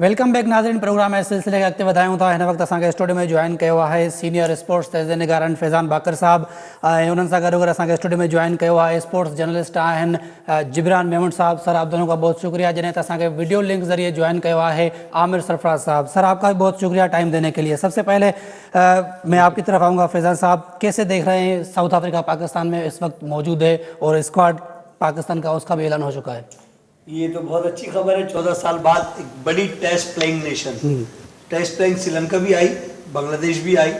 Welcome back नाज़रीन। Programme है सिलसिले के अॻिते वधायूं था। हिन वक़्तु असांखे स्टूडियो में जॉइन कयो आहे सीनियर स्पोर्ट्स तज़ीनिगार आहिनि फैज़ान बाकर साहब ऐं उन्हनि सां गॾोगॾु असांखे स्टूडियो में जॉइन कयो आहे स्पोर्ट्स जर्नलिस्ट आहिनि जिब्रान मेमन साहब। सर आप दोनों का बहुत शुक्रिया। जिन्हें असांखे वीडियो लिंक ज़रिए जॉइन कयो आहे आमिर सरफराज साहब। सर आपका भी बहुत शुक्रिया टाइम देने के लिए। सबसे पहले मैं आपकी तरफ आऊँगा फैज़ान साहब, कैसे देख रहे हैं साउथ अफ्रीका पाकिस्तान में इस वक्त मौजूद है और स्क्वाड पाकिस्तान का उसका भी ऐलान हो चुका है। ये तो बहुत अच्छी खबर है। 14 साल बाद एक बड़ी test playing nation, test playing Sri Lanka भी आई, बांग्लादेश भी आई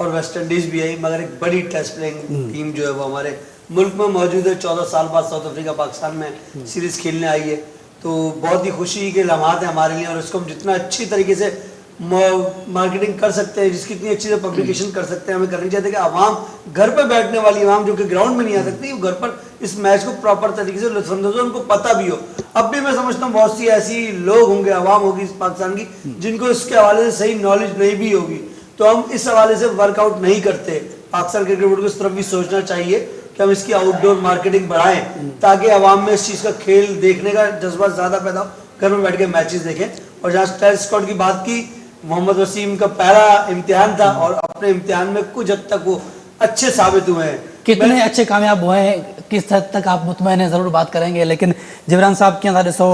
और वेस्ट इंडीज भी आई, मगर एक बड़ी टेस्ट प्लेइंग टीम जो है वो हमारे मुल्क में मौजूद है। 14 साल बाद साउथ अफ्रीका पाकिस्तान में सीरीज खेलने आई है, तो बहुत ही खुशी के लम्हात है हमारे लिए और इसको हम जितना अच्छी तरीके से मार्केटिंग कर सकते हैं, जिसकी इतनी अच्छी से पब्लिकेशन कर सकते हैं, हमें करनी चाहिए कि आवाम घर पर बैठने वाली आवाम जो कि ग्राउंड में नहीं आ सकती, वो घर पर इस मैच को प्रॉपर तरीके से लुत्फानंदोज़ उनको पता भी हो। अब भी मैं समझता हूँ बहुत सी ऐसी लोग होंगे, आवाम होगी इस पाकिस्तान की, जिनको इसके हवाले से सही नॉलेज नहीं भी होगी, तो हम इस हवाले से वर्कआउट नहीं करते। पाकिस्तान क्रिकेट बोर्ड को इस तरफ भी सोचना चाहिए कि हम इसकी आउटडोर मार्केटिंग बढ़ाएं ताकि आवाम में इस चीज़ का खेल देखने का जज्बा ज़्यादा पैदा हो, घर में बैठ के मैचेस देखें। और जहाँ टेस्ट स्क्वाड की बात की, मोहम्मद वसीम का पहला इम्तिहान था और अपने इम्तिहान में कुछ हद तक वो अच्छे साबित हुए हैं। कितने अच्छे कामयाब हुए हैं, किस हद तक आप मुतमईन हैं, ज़रूर बात करेंगे। लेकिन जिब्रान साहब कीअं था ॾिसो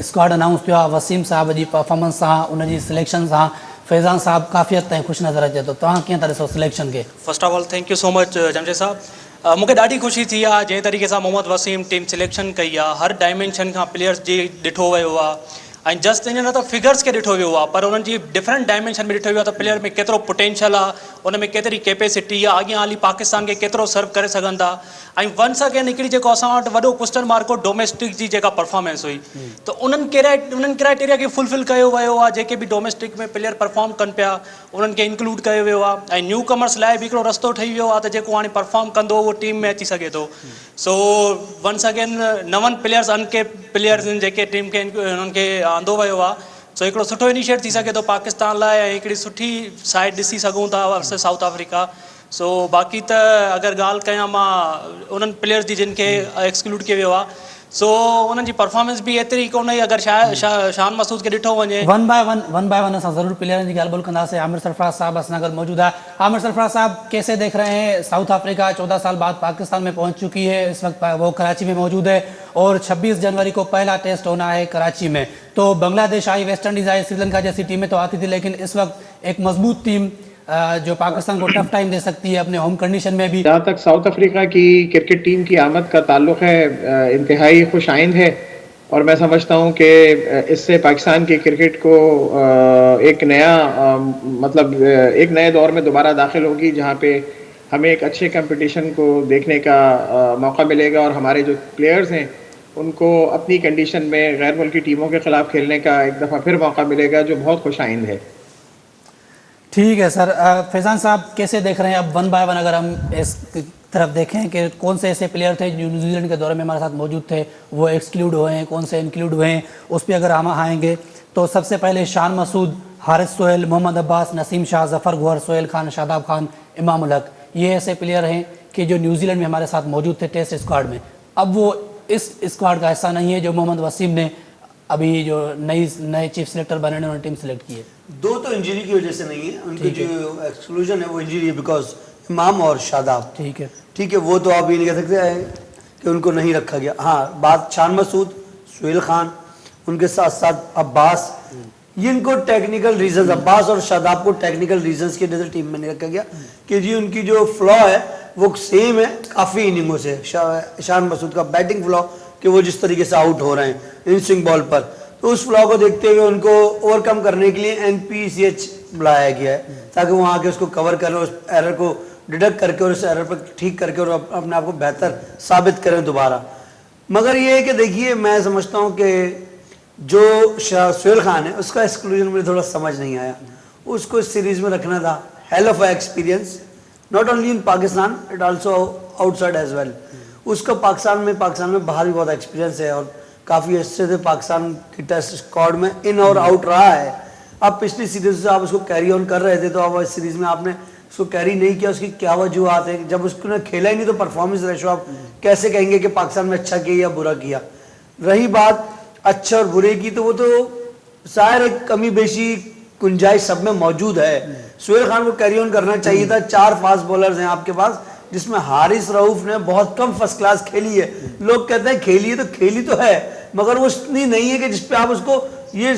स्क्वाड अनाउंस थियो आहे, वसीम साहब जी परफॉर्मेंस सां, उनजी सिलेक्शन सां फैज़ान साहब काफ़ी हद ताईं ख़ुशि नज़र अचे थो। तव्हां कीअं था ॾिसो सिलेक्शन खे? First of all thank you so much Jamshed साहब। मूंखे ॾाढी ख़ुशी थी आहे जंहिं तरीक़े सां मोहम्मद वसीम टीम सिलेक्शन कई आहे। हर डायमेंशन खां प्लेयर्स जी ॾिठो वियो आहे ऐं जस्ट ईअं न त फिगर्स खे ॾिठो वियो आहे, पर उन्हनि जी डिफरेंट डायमेंशन में ॾिठो वियो आहे त प्लेयर में केतिरो पोटेंशियल आहे, उन में केतिरी कैपेसिटी आहे, अॻियां हली पाकिस्तान खे केतिरो सर्व करे सघनि था। ऐं वंस अगेन हिकिड़ी जेको असां वटि वॾो क्वेश्चन मार्क हो डोमेस्टिक जी जेका परफॉर्मेंस हुई, त उन्हनि क्राइटेरिया खे फुलफिल कयो वियो आहे। जेके बि डोमेस्टिक में प्लेयर परफॉर्म कनि पिया उन्हनि खे इंक्लूड कयो वियो आहे ऐं न्यू कमर्स लाइ बि हिकिड़ो रस्तो ठही वियो आहे त जेको हाणे परफॉर्म कंदो उहो टीम में अची सघे थो। सो वंस अगेन नवनि प्लेयर्स अनकेप प्लेयर्स आहिनि जेके टीम खे उन्हनि खे आंदो वियो आहे। सो हिकिड़ो सुठो इनिशिएट थी सघे थो पाकिस्तान लाइ ऐं हिकिड़ी सुठी साइड ॾिसी सघूं था वर्सेस साउथ अफ्रीका। सो बाक़ी त अगरि ॻाल्हि कयां मां उन्हनि प्लेयर्स जी जिन खे एक्सक्लूड कयो वियो आहे, सो उन्हनि जी परफॉर्मेंस बि एतिरी कोन हुई। अगरि शान मसूद खे ॾिठो वञे वन बाय वन असां ज़रूर प्लेयरनि जी ॻाल्हि ॿोल कंदासीं। आमिर सरफराज साहब असां गॾु मौजूद है। आमिर सरफराज साहब, कैसे देख रहे हैं साउथ अफ्रीका 14 साल बाद पाकिस्तान में पहुंच चुकी है, इस वक्त वो कराची में मौजूद है और 26 जनवरी को पहला टेस्ट होना है कराची में। तो बांग्लादेश आई, वेस्ट इंडीज़ आई, श्रीलंका जैसी टीमें तो आती थी, लेकिन इस वक्त एक मजबूत टीम जो पाकिस्तान को टफ टाइम दे सकती है अपने होम कंडीशन में भी। जहाँ तक साउथ अफ्रीका की क्रिकेट टीम की आमद का ताल्लुक है, इंतहाई खुश आइंद है और मैं समझता हूँ कि इससे पाकिस्तान की क्रिकेट को एक नया एक नए दौर में दोबारा दाखिल होगी, जहाँ पे हमें एक अच्छे कंपटीशन को देखने का मौका मिलेगा और हमारे जो प्लेयर्स हैं उनको अपनी कंडीशन में गैर मुल्की टीमों के खिलाफ खेलने का एक दफ़ा फिर मौका मिलेगा, जो बहुत खुश आइंद है। ठीक है सर। फैज़ान साहब, कैसे देख रहे हैं अब वन बाय वन, अगर हम इस तरफ देखें कि कौन से ऐसे प्लेयर थे जो न्यूजीलैंड के दौरे में हमारे साथ मौजूद थे, वो एक्सक्लूड हुए हैं, कौन से इंक्लूड हुए हैं, उस पर अगर हम आएंगे तो सबसे पहले शान मसूद, हारिस सोहेल, मोहम्मद अब्बास, नसीम शाह, जफ़र गुहर, सोहेल खान, शादाब खान, इमाम उल हक, ये ऐसे प्लेयर हैं कि जो न्यूजीलैंड में हमारे साथ मौजूद थे टेस्ट स्क्वाड में। अब वो इस स्क्वाड का हिस्सा नहीं है जो मोहम्मद वसीम ने अभी जो नए चीफ सिलेक्टर बने उन्होंने टीम सिलेक्ट की है। दो तो इंजरी की वजह से नहीं है, उनकी जो एक्सक्लूजन है वो इंजरी है, बिकॉज इमाम और शादाब। ठीक है, वो तो आप ये नहीं कह सकते हैं कि उनको नहीं रखा गया। हाँ, बात शान मसूद, सोहेल खान, उनके साथ साथ अब्बास, इनको टेक्निकल रीजंस, अब्बास और शादाब को टेक्निकल रीजंस की वजह से टीम में नहीं रखा गया कि जी उनकी जो फ्लॉ है वो सेम है काफ़ी इनिंगों से। शान मसूद का बैटिंग फ्लॉ कि वो जिस तरीके से आउट हो रहे हैं इन स्विंग बॉल पर, तो उस फ्लॉ को देखते हुए उनको ओवरकम करने के लिए NPCH बुलाया गया है ताकि वो आके उसको कवर करें, उस एरर को डिडक्ट करके और उस एरर पर ठीक करके और अपने आप को बेहतर साबित करें दोबारा। मगर ये है कि देखिए, मैं समझता हूँ कि जो सोहेल खान है उसका एक्सक्लूजन मुझे थोड़ा समझ नहीं आया। उसको इस सीरीज़ में रखना था। Hell of experience not only in Pakistan, it also outside as well. उसका पाकिस्तान में बाहर भी बहुत एक्सपीरियंस है और काफ़ी अच्छे से पाकिस्तान की टेस्ट स्क्वाड में इन और आउट रहा है। अब पिछली सीरीज से आप उसको कैरी ऑन कर रहे थे, तो अब इस सीरीज़ में आपने उसको कैरी नहीं किया, उसकी क्या वजूहत है? जब उसने खेला ही नहीं तो परफॉर्मेंस रेशो आप कैसे कहेंगे कि पाकिस्तान में अच्छा किया या बुरा किया? रही बात अच्छा और बुरे की, तो वो तो शायद एक कमी बेशी गुंजाइश सब में मौजूद है। सोहेल खान को कैरी ऑन करना चाहिए था। 4 फास्ट बॉलर्स हैं आपके पास, जिसमें हारिस रऊफ ने बहुत कम फर्स्ट क्लास खेली है। लोग कहते हैं खेली तो है, मगर वो इतनी नहीं है कि जिसपे आप उसको ये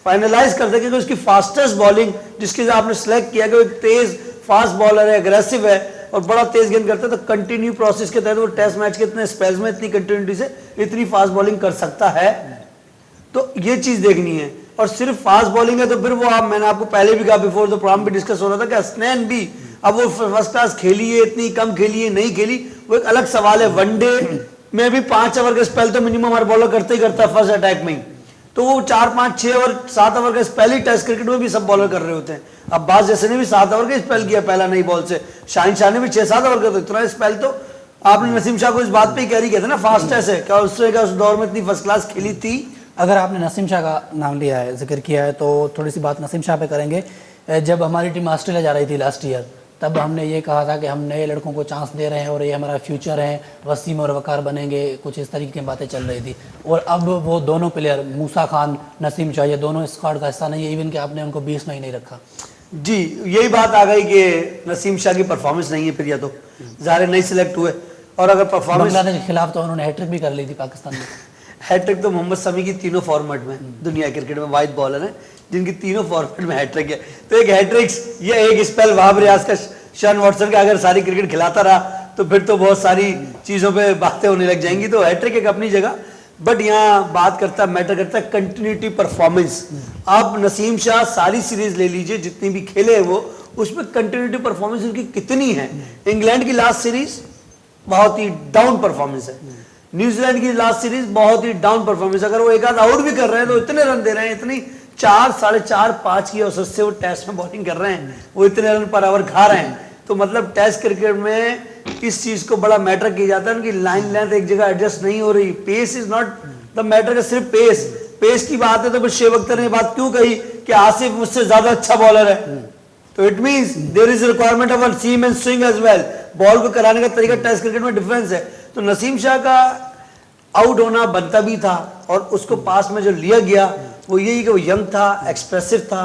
फाइनलाइज कर सके कि उसकी फास्टेस्ट बॉलिंग जिसके आपने सेलेक्ट किया कि वो एक तेज फास्ट बॉलर है, अग्रेसिव है और बड़ा तेज गेंद करता है, तो कंटिन्यू प्रोसेस के तहत वो टेस्ट मैच के इतने स्पेल्स में इतनी कंटिन्यूटी से इतनी फास्ट बॉलिंग कर सकता है। तो ये चीज देखनी है। और सिर्फ फास्ट बॉलिंग है तो फिर वो मैंने आपको पहले भी कहा, बिफोर द प्रोग्राम भी डिस्कस हो रहा था कि हसनैन भी अब वो फर्स्ट क्लास खेली है, इतनी कम खेली है, नहीं खेली, वो एक अलग सवाल है। वनडे में भी 5 ओवर का स्पेल तो मिनिमम हमारा बॉलर करते ही करता है फर्स्ट अटैक में ही, तो वो 4, 5, 6 और 7 ओवर का स्पेल ही टेस्ट क्रिकेट में भी सब बॉलर कर रहे होते हैं। अब बाज जैसे ने भी 7 ओवर का स्पेल किया पहला नई बॉल से, शाहिन शाह ने भी 6-7 ओवर का, तो इतना स्पेल तो आपने नसीम शाह को इस बात पे ही कैरी किया था ना, फास्टेस्ट है क्या उससे क्या उस दौर में इतनी फर्स्ट क्लास खेली थी। अगर आपने नसीम शाह का नाम लिया है, जिक्र किया है, तो थोड़ी सी बात नसीम शाह पे करेंगे। जब हमारी टीम ऑस्ट्रेलिया जा रही थी लास्ट ईयर, तब हमने ये कहा था कि हम नए लड़कों को चांस दे रहे हैं और ये हमारा फ्यूचर है, वसीम और वकार बनेंगे, कुछ इस तरीके की बातें चल रही थी। और अब वो दोनों प्लेयर मूसा खान, नसीम शाह, ये दोनों स्क्वाड का हिस्सा नहीं है, इवन कि आपने उनको 20 में ही नहीं रखा। जी यही बात आ गई कि नसीम शाह की परफॉर्मेंस नहीं है फिर, या तो ज़ाहिर नहीं सिलेक्ट हुए, और अगर परफॉर्मेंस बांग्लादेश के खिलाफ तो उन्होंने हैट्रिक भी कर ली थी पाकिस्तान में। हैट्रिक तो मोहम्मद शमी की तीनों फॉर्मेट में, दुनिया क्रिकेट में वाइड बॉलर हैं जिनकी तीनों फॉर्मेट में हैट्रिक है। तो एक हैट्रिक्स, ये एक स्पेल वहाब रियाज का, शान वॉटसन का अगर सारी क्रिकेट खिलाता रहा तो फिर तो बहुत सारी चीज़ों पे बातें होने लग जाएंगी। तो हैट्रिक एक अपनी जगह, बट यहाँ बात करता मैटर करता है कंटिन्यूटी परफॉर्मेंस। आप नसीम शाह सारी सीरीज ले लीजिए जितनी भी खेले वो, उसमें कंटिन्यूटी परफॉर्मेंस उनकी कितनी है। इंग्लैंड की लास्ट सीरीज बहुत ही डाउन परफॉर्मेंस है, न्यूजीलैंड की लास्ट सीरीज बहुत ही डाउन परफॉर्मेंस। अगर वो एक आध आउट भी कर रहे हैं तो इतने रन दे रहे हैं, इतनी 4, 4.5, 5 की औसत से वो टेस्ट में बॉलिंग कर रहे हैं, वो इतने रन पर ओवर खा रहे हैं। तो मतलब टेस्ट क्रिकेट में इस चीज को बड़ा मैटर किया जाता है, उनकी लाइन लेंथ एक जगह एडजस्ट नहीं हो रही। Pace is not the matter, का सिर्फ पेस की बात है तो फिर शेब अख्तर ने बात क्यों कही कि आसिफ मुझसे ज्यादा अच्छा बॉलर है। तो it means there is requirement of a seam and swing as well. Ball को कराने का तरीका टेस्ट क्रिकेट में डिफरेंस है। तो नसीम शाह का आउट होना बनता भी था, और उसको पास में जो लिया गया वो यही कि वो यंग था, एक्सप्रेसिव था,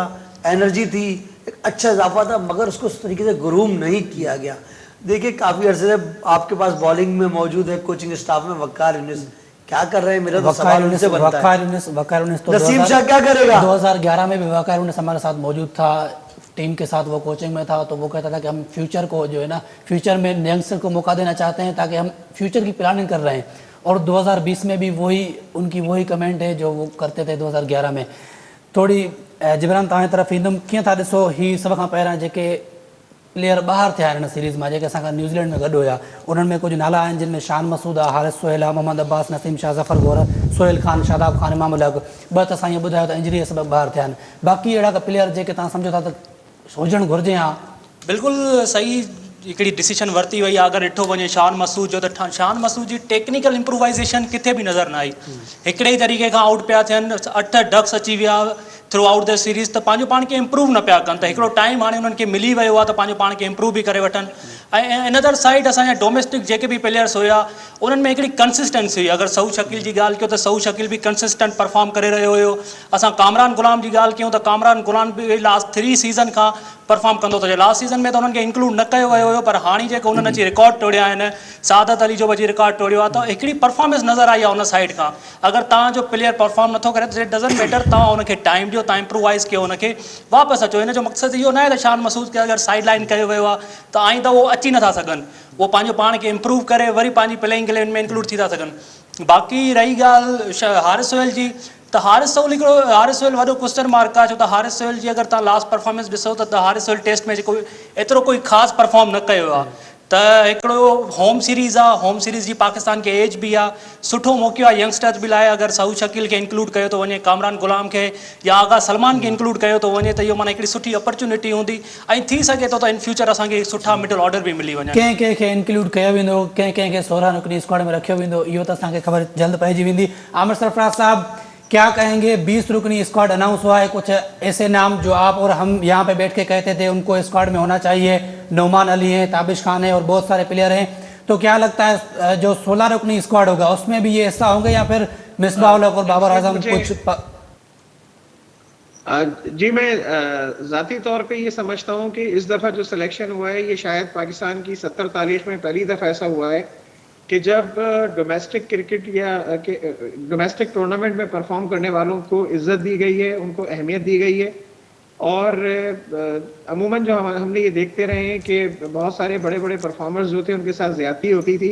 एनर्जी थी, एक अच्छा इजाफा था, मगर उसको उस तरीके से ग्रूम नहीं किया गया। देखिए काफी अरसे से आपके पास बॉलिंग में मौजूद है कोचिंग स्टाफ में वकार यूनिस, क्या कर रहे हैं मेरा तो सवाल उनसे बनता है। वकार यूनिस तो नसीम शाह क्या करेगा। 2011 में भी वकार यूनिस हमारे साथ मौजूद था, टीम के साथ वो कोचिंग में था, तो वो कहता था कि हम फ्यूचर को जो है ना, फ्यूचर में यंगस्टर को मौका देना चाहते हैं ताकि हम फ्यूचर की प्लानिंग कर रहे हैं। और 2020 में भी उनकी वही कमेंट है जो वो करते थे 2011 में। थोड़ी जिब्रान तव्हां तरफ़ ईंदुमि, कीअं था ॾिसो ही सभ खां पहिरियां जेके प्लेयर ॿाहिरि थिया हिन सीरीज़ मां, जेके असां न्यूज़ीलैंड में गॾु हुया, उन्हनि में कुझु नाला आहिनि जिन में शान मसूद आहे, हारिस सोहेल आहे, मोहम्मद अब्बास, नसीम शाह, ज़फ़र गोर, सोहेल खान, शादाब खान, इमाम उल हक़। ॿ त असां ईअं ॿुधायो त इंजरी सबबु ॿाहिरि थिया आहिनि। बाक़ी अहिड़ा प्लेयर जेके तव्हां सम्झो था त हुजणु घुरिजे हा। बिल्कुलु सही हिकिड़ी डिसीजन वरिती वई आहे। अगरि ॾिठो वञे शान मसूद जो, त शान मसूद जी टेक्निकल इम्प्रूवाइज़ेशन किथे बि नज़र न आई। हिकिड़े ई तरीक़े खां आउट पिया थियनि, 8 डक्स अची विया थ्रू आउट द सीरीज़, त पंहिंजो पाण खे इम्प्रूव न पिया कनि। त हिकिड़ो टाइम हाणे उन्हनि खे मिली वियो आहे त पंहिंजो पाण खे इम्प्रूव बि करे वठनि। ऐं अनदर साइड असांजा डोमेस्टिक जेके बि प्लेयर्स हुया उन्हनि में हिकिड़ी कंसिस्टेंसी हुई। अगरि सऊद शकील जी ॻाल्हि कयो त सऊद शकील बि कंसिस्टेंट परफॉर्म करे रहियो हुयो। असां कामरान गुलाम जी ॻाल्हि कयूं त कामरान गुलाम बि लास्ट 3 सीज़न खां परफॉर्म कंदो थो। लास्ट सीज़न में त उन्हनि खे इंक्लूड न कयो वियो हुयो, पर हाणे जेको उन्हनि अची रिकॉर्ड तोड़िया आहिनि, सादत अली जो बि अची रिकॉर्ड तोड़ियो आहे, त हिकिड़ी परफॉर्मेंस नज़र आई आहे उन साइड खां। अगरि तव्हांजो प्लेयर परफॉर्म नथो करे त इट डज़ंट मैटर, तव्हां उनखे टाइम ॾियो, तव्हां इम्प्रूवाइज़ कयो, उनखे वापसि अचो। हिन जो मक़सदु इहो न आहे त शान मसूद खे अगरि साइड लाइन कयो वियो आहे त आईंदा उहो अची नथा सघनि, वो पंहिंजो पाण खे इम्प्रूव करे वरी पंहिंजी प्लेइंग इलेवन में इंक्लूड थी था सघनि। बाक़ी रही ॻाल्हि हारिस सोहेल जी, त हारिस सोहेल वॾो क्वेश्चन मार्क आहे, छो त हारिस सोहेल जी अगरि तव्हां लास्ट परफॉर्मेंस ॾिसो त हारिस सोहेल टेस्ट में जेको एतिरो कोई ख़ासि परफॉर्म न कयो आहे। त हिकिड़ो होम सीरीज़ आहे, होम सीरीज़ जी पाकिस्तान खे एज बि आहे, सुठो मौक़ो आहे यंगस्टर्स बि लाइ। अगरि सऊद शकील खे इंक्लूड कयो थो वञे, कामरान गुलाम खे या आगा सलमान खे इंक्लूड कयो थो वञे, त इहो माना हिकिड़ी सुठी अपॉर्चुनिटी हूंदी, ऐं थी सघे थो त इन फ्यूचर असांखे सुठा मिडल ऑर्डर बि मिली वञे। कंहिं कंहिंखे इंक्लूड कयो वेंदो, कंहिंखे 16 नुकनी स्क्वाड में रखियो वेंदो, इहो त असांखे ख़बर जल्द पइजी वेंदी। आमिर सरफराज साहब क्या कहेंगे, 20 रुकनी स्क्वाड अनाउंस हुआ है, कुछ ऐसे नाम जो आप और हम यहाँ पे बैठ के कहते थे उनको स्क्वाड में होना चाहिए, नौमान अली हैं, ताबिश खान है और बहुत सारे प्लेयर हैं, तो क्या लगता है जो 16 रुकनी स्क्वाड होगा उसमें भी ये हिस्सा होंगे या फिर मिसबाह उल हक और बाबर आजम कुछ जी मैं ज़ाती तौर पे ये समझता हूँ कि इस दफ़ा जो सिलेक्शन हुआ है ये शायद पाकिस्तान की 70 तारीख में पहली दफ़ा ऐसा हुआ है कि जब डोमेस्टिक क्रिकेट या डोमेस्टिक टूर्नामेंट में परफॉर्म करने वालों को इज्जत दी गई है, उनको अहमियत दी गई है। और अमूमन जो हमने ये देखते रहे हैं कि बहुत सारे बड़े बड़े परफॉर्मर्स जो थे उनके साथ ज़्यादती होती थी।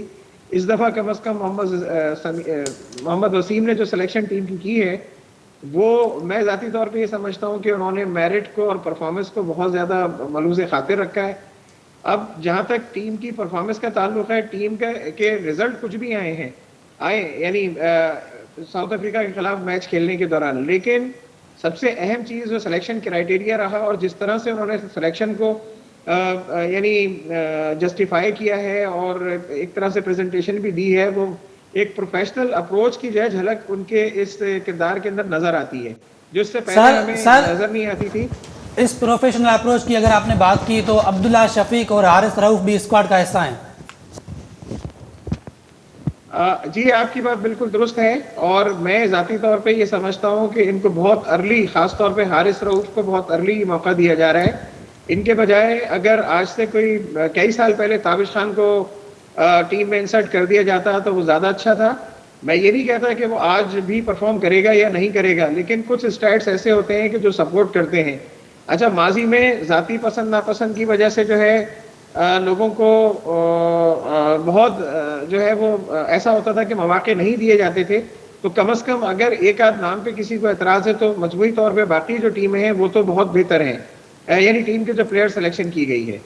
इस दफ़ा कम अज़ कम मोहम्मद वसीम ने जो सिलेक्शन टीम की है वो मैं ज़ाती तौर पे ये समझता हूँ कि उन्होंने मेरिट को और परफॉर्मेंस को बहुत ज़्यादा मलूज़ खातिर रखा है। अब जहाँ तक टीम की परफॉर्मेंस का ताल्लुक है, टीम के रिजल्ट कुछ भी आए यानी साउथ अफ्रीका के खिलाफ मैच खेलने के दौरान, लेकिन सबसे अहम चीज़ जो सिलेक्शन क्राइटेरिया रहा और जिस तरह से उन्होंने सिलेक्शन को यानी जस्टिफाई किया है और एक तरह से प्रेजेंटेशन भी दी है, वो एक प्रोफेशनल अप्रोच की जो है झलक उनके इस किरदार के अंदर नजर आती है, जो इससे पहले हमें नजर नहीं आती थी। इस प्रोफेशनल अप्रोच की अगर आपने बात की तो अब्दुल्ला शफीक और हारिस रऊफ भी स्क्वाड का हिस्सा हैं। जी आपकी बात बिल्कुल दुरुस्त है और मैं ज़ाती तौर पे ये समझता हूँ कि इनको बहुत अर्ली, ख़ास तौर पे हारिस रऊफ को बहुत अर्ली मौका दिया जा रहा है। इनके बजाय अगर आज से कोई कई साल पहले ताबिश खान को टीम में इंसर्ट कर दिया जाता तो वो ज़्यादा अच्छा था। मैं ये नहीं कहता कि वो आज भी परफॉर्म करेगा या नहीं करेगा, लेकिन कुछ स्टैट्स ऐसे होते हैं कि जो सपोर्ट करते हैं। अच्छा, माजी में ज़ाती पसंद नापसंद की वजह से जो है लोगों को बहुत जो है वो ऐसा होता था कि मौके नहीं दिए जाते थे, तो कम से कम अगर एक आध नाम पे किसी को एतराज़ है तो मजबूरी तौर पे बाकी जो टीमें हैं वो तो बहुत बेहतर हैं, यानी टीम के जो प्लेयर सिलेक्शन की गई है।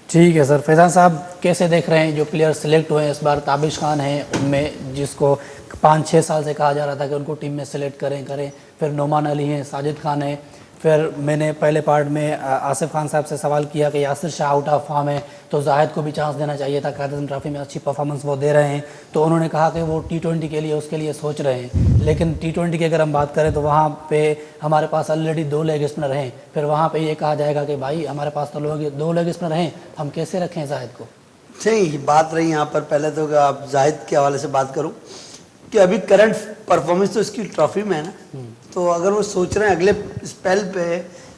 ठीक है सर। फैज़ान साहब कैसे देख रहे हैं जो प्लेयर सिलेक्ट हुए हैं इस बार? ताबिश खान हैं उनमें, जिसको 5-6 साल से कहा जा रहा था कि उनको टीम में सिलेक्ट करें, फिर नोमान अली हैं, साजिद खान है, फिर मैंने पहले पार्ट में आसिफ खान साहब से सवाल किया कि Yasir Shah out of form है तो जाहिद को भी चांस देना चाहिए था, कायदे ट्रॉफी में अच्छी परफॉर्मेंस वो दे रहे हैं, तो उन्होंने कहा कि वो T20 के लिए उसके लिए सोच रहे हैं। लेकिन T20 की अगर हम बात करें तो वहाँ पे हमारे पास ऑलरेडी 2 लेग स्पिनर हैं, फिर वहाँ पे ये कहा जाएगा कि भाई हमारे पास तो 2 लेग स्पिनर हैं, हम कैसे रखें जाहिद को? नहीं, बात रही यहाँ पर, पहले तो आप जाहिद के हवाले से बात करूँ कि अभी करंट परफॉर्मेंस तो इसकी ट्रॉफी में है ना, तो अगर वो सोच रहे हैं अगले स्पेल पे,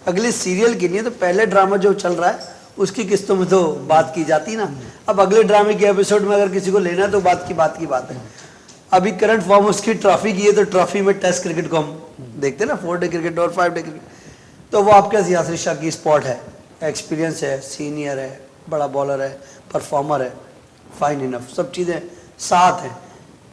अगले सीरियल के लिए, तो पहले ड्रामा जो चल रहा है उसकी किस्तों में तो बात की जाती ना। अब अगले ड्रामे के एपिसोड में अगर किसी को लेना है तो बात की बात है। अभी करंट फॉर्म उसकी ट्रॉफी की है, तो ट्रॉफी में टेस्ट क्रिकेट को हम देखते हैं ना, 4 डे क्रिकेट और 5 डे क्रिकेट, तो वो आपके यासिर शाह की स्पॉट है, एक्सपीरियंस है, सीनियर है, बड़ा बॉलर है, परफॉर्मर है, फाइन इनफ, सब चीज़ें साथ हैं।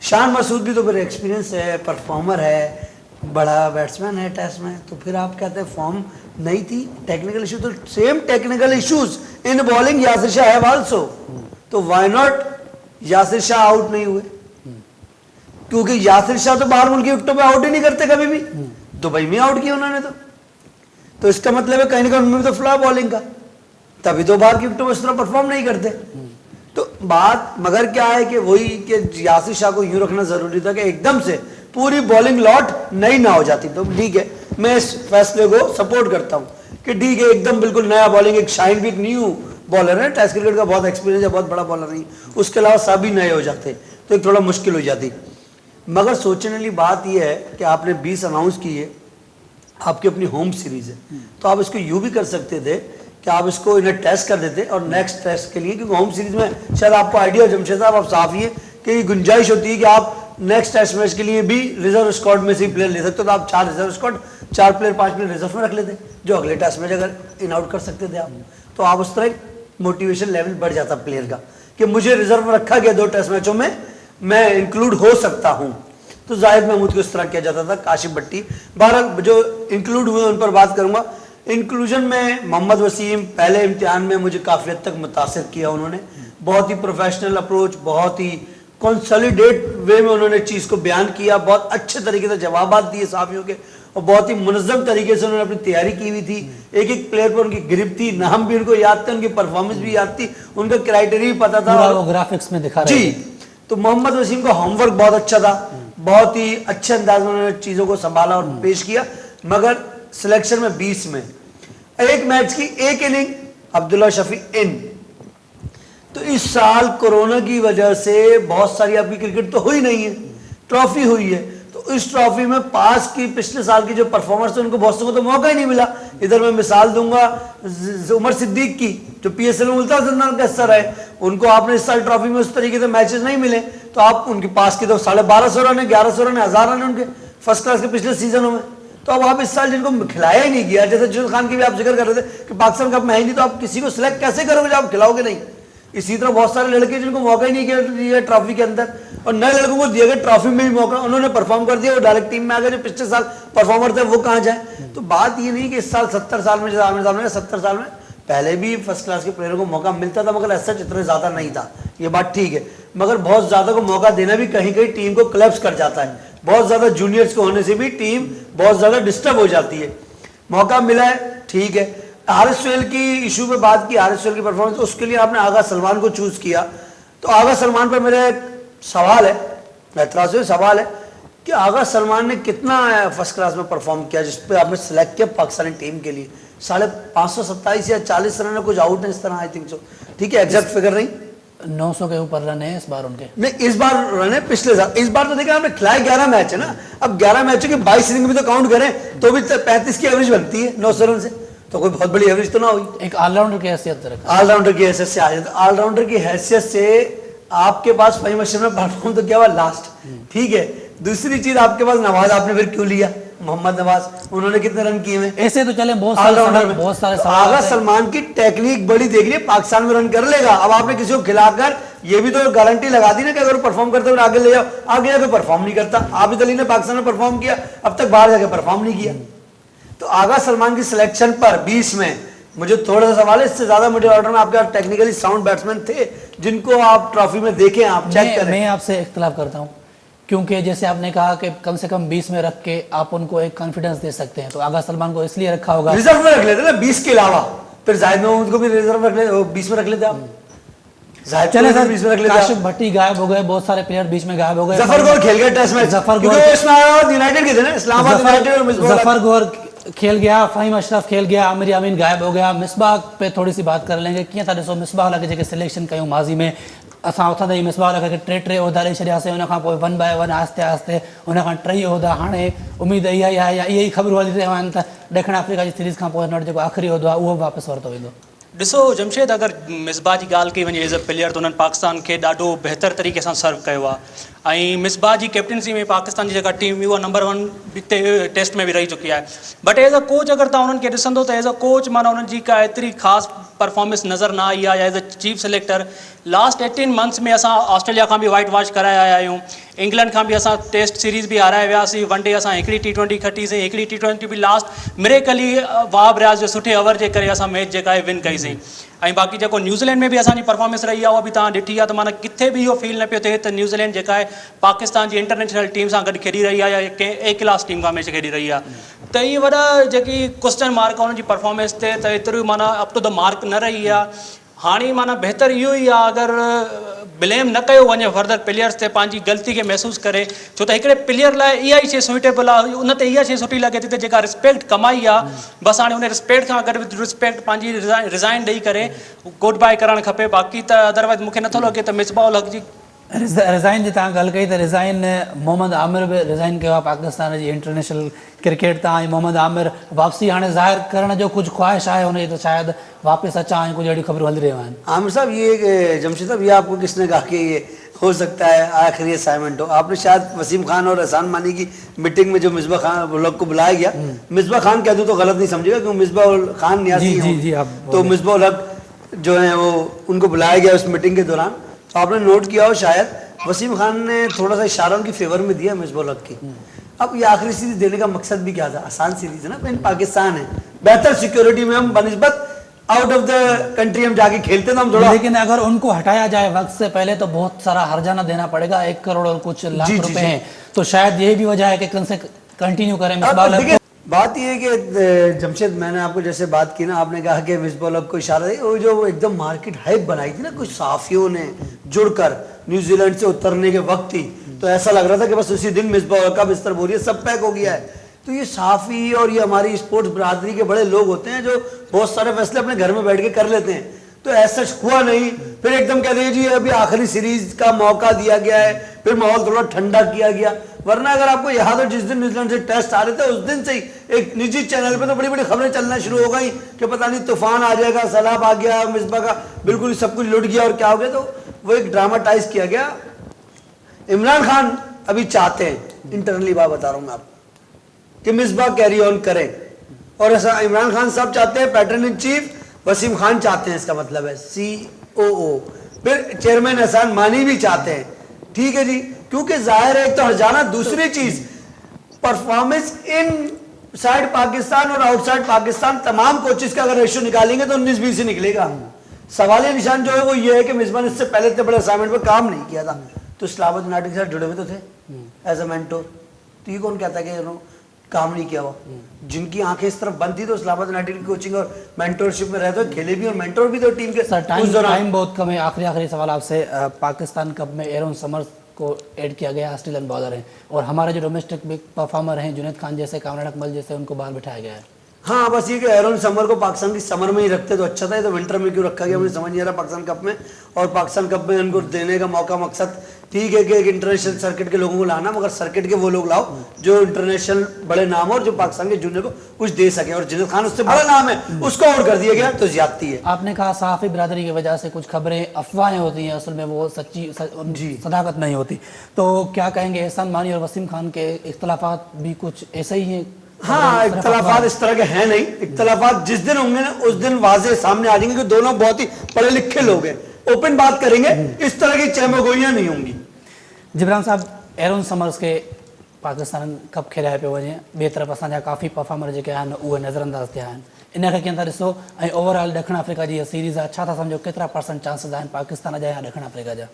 शान मसूद भी तो फिर एक्सपीरियंस है, परफॉर्मर है, बड़ा बैट्समैन है टेस्ट में, तो फिर आप कहते हैं फॉर्म नहीं थी, टेक्निकल इशू, तो same technical issues in bowling Yasir Shah है आल्सो, तो why not Yasir Shah out नहीं हुए? क्योंकि यासिर शाह तो बाहर मुल्क की विकेटों पे आउट ही नहीं करते कभी भी, दुबई में आउट किया उन्होंने, तो इसका मतलब है कहीं ना कहीं उनमें तो फ्लॉ बॉलिंग का, तभी तो बाहर की विकेटों में इस तरह परफॉर्म नहीं करते। तो बात मगर क्या है कि वही कि यासिर शाह को यूं रखना जरूरी था कि एकदम से पूरी बॉलिंग लॉट नई ना हो जाती। तो ठीक है, मैं इस फैसले को सपोर्ट करता हूं कि ठीक है, एकदम बिल्कुल नया बॉलिंग, एक शाइन भी एक न्यू बॉलर है, टेस्ट क्रिकेट का बहुत एक्सपीरियंस है, बहुत बड़ा बॉलर नहीं, उसके अलावा सभी नए हो जाते तो एक थोड़ा मुश्किल हो जाती। मगर सोचने वाली बात यह है कि आपने 20 अनाउंस की है, आपकी अपनी होम सीरीज है, तो आप इसको यूं भी कर सकते थे कि आप इसको इन्हें टेस्ट कर देते और नेक्स्ट टेस्ट के लिए, क्योंकि होम सीरीज में शायद आपको आइडिया जमशेद साहब आप साफ ही है कि गुंजाइश होती है कि आप नेक्स्ट टेस्ट मैच के लिए भी रिजर्व स्क्वाड में से प्लेयर ले सकते हो, तो आप 4 reserve squad, 4 player 5 player reserve में रख लेते, जो अगले टेस्ट मैच अगर इन आउट कर सकते थे आप, तो आप उस तरह मोटिवेशन लेवल बढ़ जाता प्लेयर का कि मुझे रिजर्व में रखा गया 2 टेस्ट मैचों में, मैं इंक्लूड हो सकता हूं। तो जाहिद महमूद को इस तरह किया जाता था, काशिफ भट्टी, बहरहाल जो इंक्लूड हुए उन पर बात करूंगा। इंक्लूजन में मोहम्मद वसीम पहले इम्तिहान में मुझे काफ़ी हद तक मुतासिर किया, उन्होंने बहुत ही प्रोफेशनल अप्रोच, बहुत ही कंसोलिडेट वे में उन्होंने चीज़ को बयान किया, बहुत अच्छे तरीके से जवाब दिए साफियों के, और बहुत ही मुनज़्ज़म तरीके से उन्होंने अपनी तैयारी की हुई थी। एक एक प्लेयर पर उनकी ग्रिप थी, नाम भी उनको याद थे, उनकी परफॉर्मेंस भी याद थी, उनका क्राइटेरिया भी पता था, वो ग्राफिक्स में दिखा रहे जी। तो मोहम्मद वसीम का होमवर्क बहुत अच्छा था, बहुत ही अच्छे अंदाज में उन्होंने चीज़ों को संभाला और पेश किया। मगर सिलेक्शन में 20 में एक मैच की एक इनिंग अब्दुल्ला शफी इन, तो इस साल कोरोना की वजह से बहुत सारी आपकी क्रिकेट तो हुई नहीं है, ट्रॉफी हुई है, तो तो इस ट्रॉफी में पास की पिछले साल की जो परफॉर्मेंस थे उनको बहुत को तो मौका ही नहीं मिला। इधर मैं मिसाल दूंगा उमर सिद्दीक की, जो पीएसएल में मुल्तान जन्नान का हिस्सा रहे, उनको आपने इस साल ट्रॉफी में उस तरीके से मैचेस नहीं मिले, तो आप उनके पास की तो 1250 रन है, 1100 रन है, 1000 रन है उनके फर्स्ट क्लास के पिछले सीजनों में। तो अब आप इस साल जिनको खिलाया ही नहीं गया, जैसे जुनैद खान की भी आप जिक्र कर रहे थे कि पाकिस्तान कप में है ही नहीं, तो आप किसी को सिलेक्ट कैसे करोगे जब आप खिलाओगे नहीं। इसी तरह बहुत सारे लड़के जिनको मौका ही नहीं दिया ट्रॉफी के अंदर, और नए लड़कों को दिया गया ट्रॉफी में भी मौका, उन्होंने परफॉर्म कर दिया, वो डायरेक्ट टीम में आ गए। जो पिछले साल परफॉर्मर थे वो कहाँ जाए। तो बात ये नहीं कि इस साल 70 साल में, जैसे आमिर साहब ने 70 साल में पहले भी फर्स्ट क्लास के प्लेयरों को मौका मिलता था, मगर ऐसा इतना ज्यादा नहीं था, ये बात ठीक है। मगर बहुत ज्यादा को मौका देना भी कहीं कहीं टीम को क्लैप्स कर जाता है। बहुत ज्यादा जूनियर्स को होने से भी टीम बहुत ज्यादा डिस्टर्ब हो जाती है। मौका मिला है, ठीक है। हारिस सोहेल की इशू पे बात की, हारिस सोहेल की परफॉर्मेंस, उसके लिए आपने आगा सलमान को चूज किया। तो आगा सलमान पर मेरा एक सवाल है, एतराज से सवाल है कि आगा सलमान ने कितना फर्स्ट क्लास में परफॉर्म किया जिसपे आपने सेलेक्ट किया पाकिस्तानी टीम के लिए। 527 या 40 रन कुछ आउट है इस तरह, आई थिंक सो, ठीक है, एग्जैक्ट फिगर नहीं, 900 के ऊपर रन है इस बार उनके। नहीं, इस बार रन है, पिछले साल इस बार तो देखा आपने खिलाए 11 मैच है ना। अब 11 मैचों के 22 इनिंग भी तो काउंट करें तो भी 35 की एवरेज बनती है 900 रन से, तो कोई बहुत बड़ी एवरेज तो ना हुई। एक ऑलराउंडर की हैसियत रखा, ऑलराउंडर की हैसियत से आ जाए, ऑलराउंडर की हैसियत से आपके पास फहीम अशरफ में परफॉर्म तो क्या हुआ लास्ट, ठीक है। दूसरी चीज आपके पास नवाज, आपने फिर क्यों लिया मोहम्मद नवाज, उन्होंने कितने रन किए हैं ऐसे तो चले बहुत सारे तो आगा सलमान की टेक्निक बड़ी देख ली, पाकिस्तान में रन कर लेगा। अब आपने किसी को खिलाकर ये भी तो गारंटी लगा दी ना कि अगर परफॉर्म करते हुए आगे ले जाओ, आगे जाकर परफॉर्म नहीं करता। आबिद अली ने पाकिस्तान में परफॉर्म किया, अब तक बाहर जाकर परफॉर्म नहीं किया। तो आगा सलमान की सिलेक्शन पर 20 में मुझे थोड़ा सा सवाल है। इससे ज्यादा मिडिल ऑर्डर में आपके टेक्निकली साउंड बैट्समैन थे जिनको आप ट्रॉफी में देखें, आप चेक करें। मैं आपसे इख्तिलाफ करता हूँ, क्योंकि जैसे आपने कहा कि कम से कम 20 में रख के आप उनको एक कॉन्फिडेंस दे सकते हैं, तो आगा सलमान को इसलिए रखा होगा। रिजर्व में रख लेते ना 20 के अलावा, फिर जाहिद महमूद को भी रिजर्व रख ले, 20 में रख लेते आप। चले सर, 20 में रख लेते। काशिफ भट्टी गायब हो गए, बहुत सारे प्लेयर बीच में गायब हो गए। जफर गौर खेल गया टेस्ट मैच, जफर गौर यूनाइटेड के थे ना, इस्लामाबाद यूनाइटेड और मिसबाह, जफर गौर खेल गया, फहीम अशरफ खेल गया, आमिर यामीन गायब हो गया। मिसबाह पे थोड़ी सी बात कर लेंगे। कीअं था ॾिसो मिसबाह लगे जेके सिलेक्शन कयूं माज़ी में, असां उथंदे ई मिसबाह लगे टे उहिदा ॾेई छॾियासीं, उन खां पोइ 1 बाय 1 आस्ते आस्ते उन खां 3 उहिदा। हाणे उमेद इहा ई आहे या इहे ई ख़बरूं हली रहियूं आहिनि त ॾखिण अफ्रीका जी सीरीज़ खां पोइ हिन जेको आख़िरी उहिदो आहे उहो वापसि वरितो वेंदो। ॾिसो जमशेद, अगरि मिसबाह जी ॻाल्हि कई वञे एज़ अ प्लेयर, त उन्हनि पाकिस्तान खे ॾाढो बहितर तरीक़े सां सर्व कयो आहे। ऐं मिसबाह जी कैप्टनसी में पाकिस्तान जी जेका टीम हुई उहा नंबर 1 टेस्ट में बि रही चुकी आहे। बट एज़ अ कोच अगरि तव्हां उन्हनि खे ॾिसंदो त एज़ अ कोच माना उन्हनि जी का एतिरी ख़ासि परफॉर्मेंस नज़र न आई आहे। As a chief selector last 18 months में असां ऑस्ट्रेलिया खां बि वाइट वॉश कराए आया आहियूं, इंग्लैंड खां बि असां टेस्ट सीरीज़ बि हाराए वियासीं, वनडे असां हिकिड़ी T20 खटीसीं, हिकिड़ी T20 बि लास्ट मिरेकली वाहब रियाज़ जो सुठे ओवर जे करे असां मैच जेका आहे विन कईसीं। ऐं बाक़ी जेको न्यूज़ीलैंड में बि असांजी परफॉर्मेंस रही आहे उहा बि तव्हां ॾिठी आहे, त माना किथे बि इहो फील न पियो थिए त न्यूज़ीलैंड जेका आहे पाकिस्तान जी इंटरनेशनल टीम सां गॾु खेॾी रही आहे या कंहिं ए क्लास टीम खां मैच खेॾी रही आहे। त इहे वॾा जेकी क्वेश्चन मार्क आहे उन्हनि जी परफॉर्मेंस ते, त एतिरी माना अप टू द मार्क न रही आहे। हाणे माना बहितर इहो ई आहे अगरि ब्लेम न कयो वञे फर्दर प्लेयर्स ते, पंहिंजी ग़लती खे महसूसु करे, छो त हिकिड़े प्लेयर लाइ इहा ई शइ सुइटेबल आहे, उन ते इहा शइ सुठी लॻे थी त जेका रिस्पेक्ट कमाई आहे बसि हाणे उन रिस्पेक्ट खां गॾु रिस्पेक्ट पंहिंजी रिज़ाइन ॾेई करे गुड बाय करणु खपे। बाक़ी त अदरवाइज़ मूंखे नथो लॻे त मिसबाह उल हक़ जी रिज़ाइन जी तव्हां ॻाल्हि कई त रिज़ाइन मोहम्मद आमिर बि रिज़ाइन कयो आहे पाकिस्तान जी इंटरनेशनल क्रिकेट तां। ऐं मोहम्मद आमिर वापसी हाणे ज़ाहिर करण जो कुझु ख्वाहिश आहे हुनजी, त शायदि वापसि अचां, ऐं कुझु अहिड़ियूं ख़बरूं हली रहियूं आहिनि। आमिर साहब, ये जमशेद साहब, ये आपको किसने कहा कि ये हो सकता है आखिरी असाइनमेंट हो? आपने शायद वसीम खान और एहसान मानी की मीटिंग में जो मिसबाह खान लोग को बुलाया गया, मिसबाह खान कह दूं तो गलत नहीं समझेगा क्योंकि मिसबाह खान न्यासी तो मिसबाह उल हक जो है वो उनको बुलाया गया उस मीटिंग के दौरान। तो आपने नोट किया हो शायद वसीम खान ने थोड़ा सा इशारा उनकी फेवर में दिया मिसबाह उल हक की। अब ये आखिरी सीरीज देने का मकसद भी क्या था? आसान सीरीज है ना, पाकिस्तान है, बेहतर सिक्योरिटी में हम बनिस्बत आउट ऑफ द कंट्री हम जाके खेलते हैं, हम थोड़ा। लेकिन अगर उनको हटाया जाए वक्त से पहले तो बहुत सारा हर्जाना देना पड़ेगा, 1 करोड़ और कुछ लाख रुपए हैं, तो शायद यही भी वजह है कि कंटिन्यू करें मिसबाह। बात ये है कि जमशेद, मैंने आपको जैसे बात की ना, आपने कहा कि मिसबाह उल हक को इशारा है, वो जो एकदम मार्केट हाइप बनाई थी ना कुछ साफियों ने जुड़कर न्यूजीलैंड से उतरने के वक्त ही, तो ऐसा लग रहा था कि बस उसी दिन मिसबाह उल हक का बिस्तर बोरिए सब पैक हो गया है। तो ये साफ़ी और ये हमारी स्पोर्ट्स बरादरी के बड़े लोग होते हैं जो बहुत सारे फैसले अपने घर में बैठ के कर लेते हैं, तो ऐसा हुआ नहीं। फिर एकदम कह दिया जी अभी आखिरी सीरीज का मौका दिया गया है, फिर माहौल थोड़ा ठंडा किया गया। वरना अगर आपको याद हो जिस दिन न्यूजीलैंड से टेस्ट आ रहे थे उस दिन से ही एक निजी चैनल पे तो बड़ी बड़ी खबरें चलना शुरू हो गई कि पता नहीं तूफान आ जाएगा, सैलाब आ गया, मिसबा का बिल्कुल सब कुछ लुट गया और क्या हो गया। तो वो एक ड्रामाटाइज किया गया। इमरान खान अभी चाहते हैं, इंटरनली बात बता रहा हूं मैं आपको, कि मिसबा कैरी ऑन करें, और ऐसा इमरान खान सब चाहते हैं, patron in chief Wasim Khan चाहते हैं, इसका मतलब है COO, फिर चेयरमैन एहसान मानी भी चाहते हैं। ठीक है जी, क्योंकि जाहिर है एक तो हरजाना, दूसरी चीज परफॉर्मेंस इन साइड पाकिस्तान और आउटसाइड पाकिस्तान तमाम कोचेस का अगर रेशियो निकालेंगे तो 19-20 ही निकलेगा। सवाल निशान जो है वो ये है कि मिसबा ने इससे पहले इतने बड़े असाइनमेंट पर काम नहीं किया था, तो इस्लामाबाद यूनाइटेड के साथ जुड़े हुए तो थे एज अ मेंटोर। तो ये कौन कहता है कि काम नहीं किया हुआ? जिनकी आंखें इस तरफ बंद थी तो इस्लामाबाद यूनाइटेड की कोचिंग और मेंटोरशिप में रहते, खेले भी और मेंटोर भी तो टीम के। सर टाइम बहुत कम है, आखिरी सवाल आपसे। पाकिस्तान कप में एरोन समर्स को ऐड किया गया, ऑस्ट्रेलियन बॉलर हैं, और हमारे जो डोमेस्टिक बिग परफॉर्मर हैं जुनैद खान जैसे, कामरान अकमल जैसे, उनको बाहर बिठाया गया है। हाँ, बस ये कि एरोन समर को पाकिस्तान की समर में ही रखते तो अच्छा था, ये तो विंटर में क्यों रखा गया मुझे समझ नहीं आ रहा पाकिस्तान कप में। और पाकिस्तान कप में उनको देने का मौका, मकसद ठीक है कि एक इंटरनेशनल सर्किट के लोगों को लाना, मगर सर्किट के वो लोग लाओ जो इंटरनेशनल बड़े नाम हो और जो पाकिस्तान के जूनियर को कुछ दे सके, और जुनैद खान उससे बड़ा नाम है, उसको और कर दिया गया तो ज्यादती है। आपने कहा सहाफी बिरादरी की वजह से कुछ खबरें अफवाहें होती हैं, असल में वो सच्ची सदाकत नहीं होती, तो क्या कहेंगे? एहसान मानी और वसीम खान के इख्तलाफात भी कुछ ऐसे ही हैं? हाँ, इख्तलाफात इस तरह के हैं नहीं। इख्तलाफात जिस दिन होंगे ना उस दिन वाजे सामने आ जाएंगे कि दोनों बहुत ही पढ़े लिखे लोग हैं, ओपन बात करेंगे, इस तरह की चहमगोइयां नहीं होंगी। जिब्रान साहब, एरोन समर्स के पाकिस्तान कप खेलाए पे वञे, ॿिए तरफ़ असांजा काफ़ी परफॉर्मर जेके आहिनि उहे नज़रअंदाज़ थिया आहिनि, इन खे कीअं था ॾिसो? ऐं ओवरऑल ॾखिण अफ्रीका जी इहा सीरीज़ आहे, छा था सम्झो केतिरा % चांसिस आहिनि पाकिस्तान जा या ॾखिण अफ्रीका जा?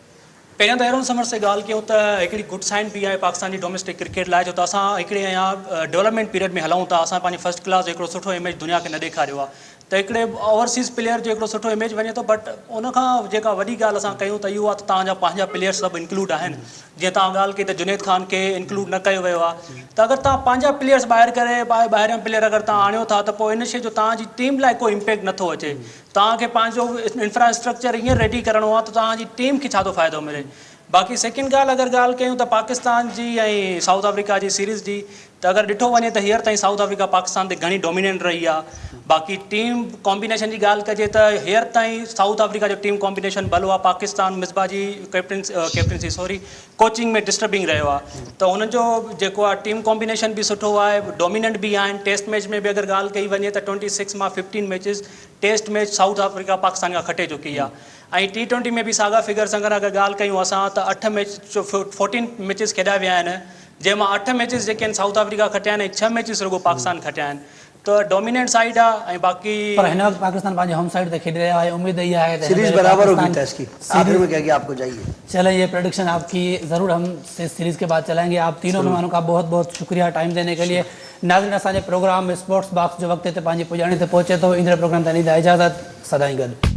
पहिरियों त एरोन समर्स से ॻाल्हि कयूं त हिकिड़ी गुड साइन बि आहे पाकिस्तान जी डोमेस्टिक क्रिकेट लाइ, जो त असां हिकिड़े अञा डेवलपमेंट पीरियड में हलूं था। असां पंहिंजी फर्स्ट क्लास जो हिकिड़ो सुठो इमेज दुनिया खे न ॾेखारियो आहे, त हिकिड़े ओवरसीज़ प्लेयर जो हिकिड़ो सुठो इमेज वञे थो। बट उनखां जेका वॾी ॻाल्हि असां कयूं त इहो आहे त तव्हांजा पंहिंजा प्लेयर्स सभु इंक्लूड आहिनि। जीअं तव्हां ॻाल्हि कई त जुनैद खान खे इंक्लूड न कयो वियो आहे, त अगरि तव्हां पंहिंजा प्लेयर्स ॿाहिरि करे ॿाहिरियां प्लेयर अगरि तव्हां आणियो था त पोइ इन शइ जो तव्हांजी टीम लाइ कोई इम्पैक्ट नथो अचे। तव्हांखे पंहिंजो इंफ्रास्ट्रक्चर हीअं रेडी करिणो आहे त तव्हांजी टीम खे छा थो फ़ाइदो मिले। बाक़ी सेकेंड ॻाल्हि अगरि ॻाल्हि कयूं त पाकिस्तान जी ऐं साउथ अफ्रीका जी सीरीज़ जी, त अगरि ॾिठो वञे त हींअर ताईं साउथ अफ्रीका पाकिस्तान ते घणी डोमिनेंट रही आहे। बाक़ी टीम कॉम्बिनेशन जी ॻाल्हि कजे त हींअर ताईं साउथ अफ्रीका जो टीम कॉम्बिनेशन भलो आहे, पाकिस्तान मिसबा जी कैप्टनसी कोचिंग में डिस्टर्बिंग रहियो आहे, त हुननि जो जेको आहे टीम कॉम्बिनेशन बि सुठो आहे, डोमिनेंट बि आहिनि। टेस्ट मैच में बि अगरि ॻाल्हि कई वञे त 26 मां 15 matches test match South Africa Pakistan खां खटे चुकी आहे। ऐं T20 में बि साॻा फिगर्स अगरि ॻाल्हि कयूं असां त 14 मैचिस खेॾाया विया आहिनि, जंहिंमां 8 मैचिस जेके आहिनि साउथ अफ्रीका खटिया आहिनि ऐं 6 मैचिस रुगो पाकिस्तान खटिया आहिनि, त डोमिनेंट साइड आहे। ऐं बाक़ी पर हिन वक़्तु पाकिस्तान पंहिंजे होम साइड ते खेॾी रहियो आहे, उम्मीद इहा है सीरीज बराबर होगी टेस्ट की, आखिर में क्या आपको चाहिए? चलें, ये प्रेडिक्शन आपकी ज़रूर हम इस सीरीज़ के बाद चलाएंगे। आप तीनों मेहमानों का बहुत बहुत शुक्रिया टाइम देने के लिए। नाज़रीन, असांजे प्रोग्राम स्पोर्ट्स बॉक्स जो वक्त ते पंहिंजी पुॼाणी ते पहुचे थो, ईंदड़ प्रोग्राम ताईं ॾींदा इजाज़त, सदाईं गॾु।